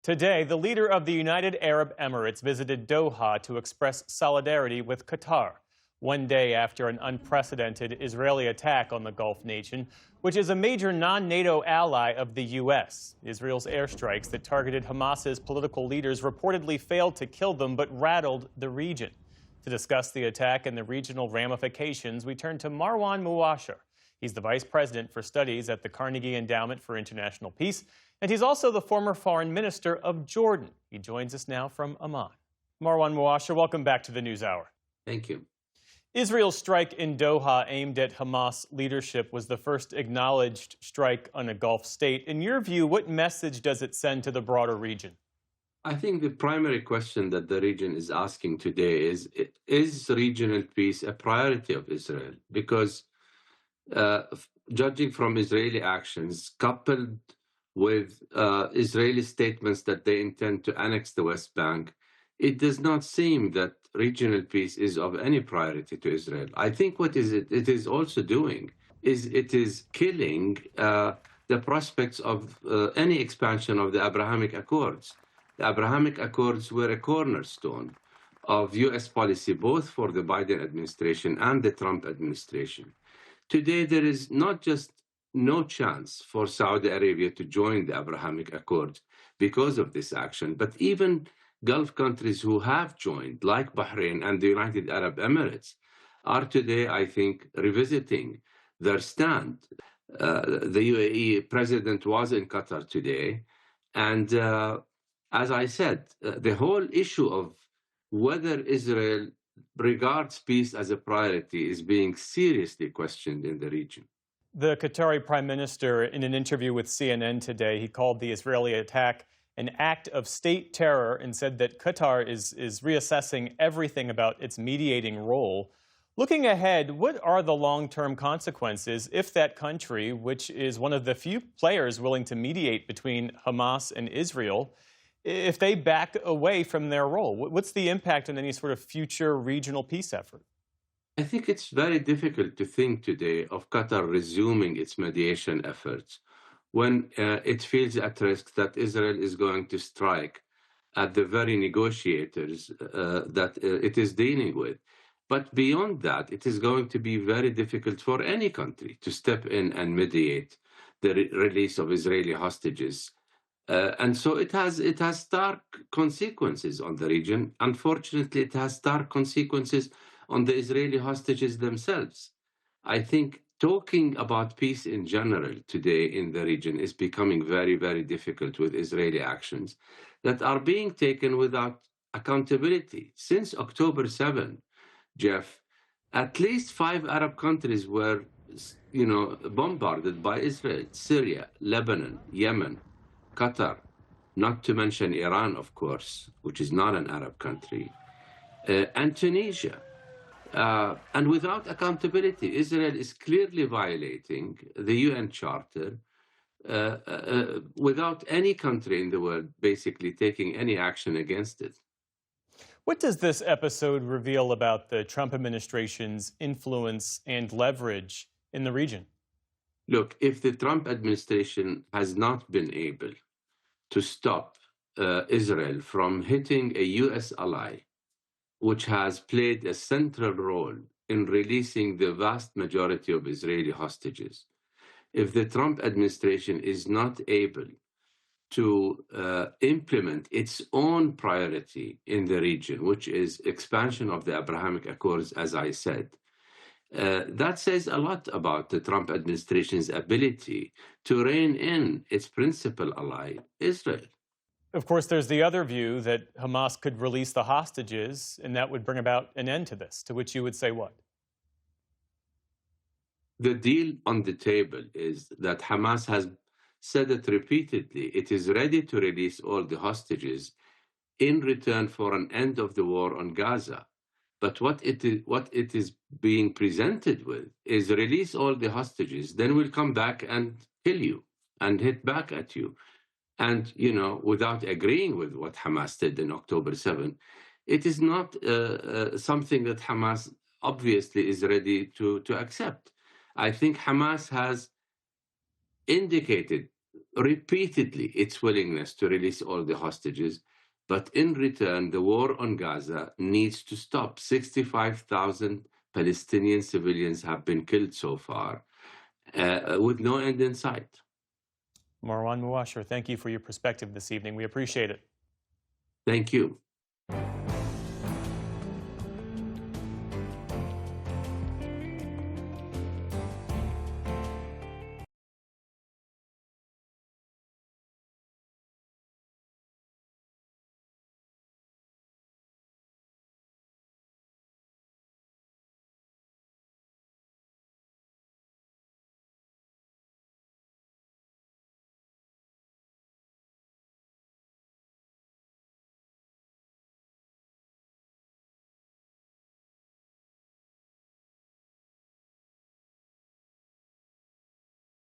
Today, the leader of the United Arab Emirates visited Doha to express solidarity with Qatar, one day after an unprecedented Israeli attack on the Gulf nation, which is a major non-NATO ally of the U.S. Israel's airstrikes that targeted Hamas's political leaders reportedly failed to kill them but rattled the region. To discuss the attack and the regional ramifications, we turn to Marwan Muwashir. He's the Vice President for Studies at the Carnegie Endowment for International Peace, and he's also the former Foreign Minister of Jordan. He joins us now from Amman. Marwan Muwashir, welcome back to the NewsHour. Thank you. Israel's strike in Doha aimed at Hamas leadership was the first acknowledged strike on a Gulf state. In your view, what message does it send to the broader region? I think the primary question that the region is asking today is regional peace a priority of Israel? Because judging from Israeli actions, coupled with Israeli statements that they intend to annex the West Bank, it does not seem that regional peace is of any priority to Israel. I think what it is also doing is it is killing the prospects of any expansion of the Abrahamic Accords. The Abrahamic Accords were a cornerstone of U.S. policy, both for the Biden administration and the Trump administration. Today, there is not just no chance for Saudi Arabia to join the Abrahamic Accords because of this action, but even Gulf countries who have joined, like Bahrain and the United Arab Emirates, are today, I think, revisiting their stand. The UAE president was in Qatar today, and as I said, the whole issue of whether Israel regards peace as a priority is being seriously questioned in the region. The Qatari Prime Minister, in an interview with CNN today, he called the Israeli attack an act of state terror and said that Qatar is reassessing everything about its mediating role. Looking ahead, what are the long-term consequences if that country, which is one of the few players willing to mediate between Hamas and Israel, if they back away from their role? What's the impact on any sort of future regional peace effort? I think it's very difficult to think today of Qatar resuming its mediation efforts when it feels at risk that Israel is going to strike at the very negotiators that it is dealing with. But beyond that, it is going to be very difficult for any country to step in and mediate the release of Israeli hostages. And so it has stark consequences on the region. Unfortunately, it has stark consequences on the Israeli hostages themselves. I think talking about peace in general today in the region is becoming very, very difficult with Israeli actions that are being taken without accountability. Since October 7, Jeff, at least 5 Arab countries were, bombarded by Israel: Syria, Lebanon, Yemen, Qatar, not to mention Iran, of course, which is not an Arab country, and Tunisia. And without accountability, Israel is clearly violating the UN Charter without any country in the world basically taking any action against it. What does this episode reveal about the Trump administration's influence and leverage in the region? Look, if the Trump administration has not been able to stop Israel from hitting a U.S. ally, which has played a central role in releasing the vast majority of Israeli hostages, if the Trump administration is not able to implement its own priority in the region, which is expansion of the Abrahamic Accords, as I said, that says a lot about the Trump administration's ability to rein in its principal ally, Israel. Of course, there's the other view that Hamas could release the hostages, and that would bring about an end to this, to which you would say what? The deal on the table is that Hamas has said it repeatedly. It is ready to release all the hostages in return for an end of the war on Gaza. But what it is being presented with is release all the hostages, then we'll come back and kill you and hit back at you. And, without agreeing with what Hamas did in October 7, it is not something that Hamas obviously is ready to accept. I think Hamas has indicated repeatedly its willingness to release all the hostages. But in return, the war on Gaza needs to stop. 65,000 Palestinian civilians have been killed so far, with no end in sight. Marwan Muasher, thank you for your perspective this evening. We appreciate it. Thank you.